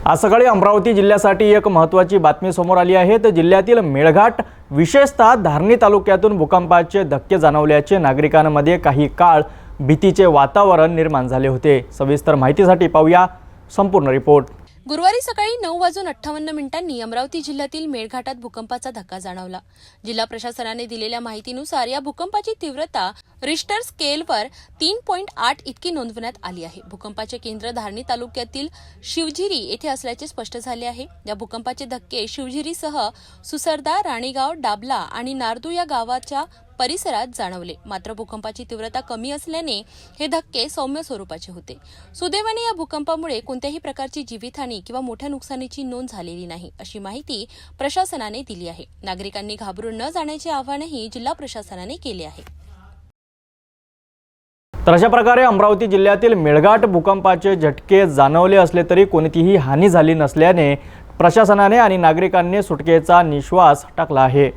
आज सकाळी अमरावती जिल्ह्यासाठी एक महत्त्वाची बातमी समोर आली आहे। तर जिल्ह्यातील मेळघाट विशेषतः धारणी तालुक्यातून भूकंपाचे धक्के जाणवल्याचे नागरिकांमध्ये काही काळ भीतीचे वातावरण निर्माण झाले होते। सविस्तर माहितीसाठी पाहूया संपूर्ण रिपोर्ट। गुरुवारी सकाळी 9:58 अमरावती जिल्ह्यातील मेळघाटात भूकंपाचा धक्का जाणवला। जिल्हा प्रशासनाने दिलेल्या माहितीनुसार या भूकंपाची तीव्रता रिश्टर स्केलवर 3.8 इतकी नोंदवण्यात आली आहे। भूकंपाचे केंद्र धारणी तालुक्यातील शिवझिरी येथे असल्याचे स्पष्ट झाले आहे। या भूकंपाचे धक्के शिवझिरीसह सुसरदा, राणीगाव, डाबला आणि नारदू या गावाच्या परिसरात जाणवले। मात्र भूकंपाची तीव्रता कमी असल्याने हे धक्के सौम्य स्वरूपाचे होते। सुदैवाने या भूकंपामुळे कोणत्याही प्रकारची जीवितहानी किंवा मोठ्या नुकसानीची नोंद झालेली नाही, अशी माहिती प्रशासनाने दिली आहे। नागरिकांनी घाबरून न जाण्याचे आवाहनही जिल्हा प्रशासनाने केले आहे। तर अशा प्रकारे अमरावती जिल्ह्यातील मेळघाट भूकंपाचे झटके जाणवले असले तरी कोणतीही हानी झाली नसल्याने प्रशासनाने आणि नागरिकांनी सुटकेचा निश्वास टाकला आहे।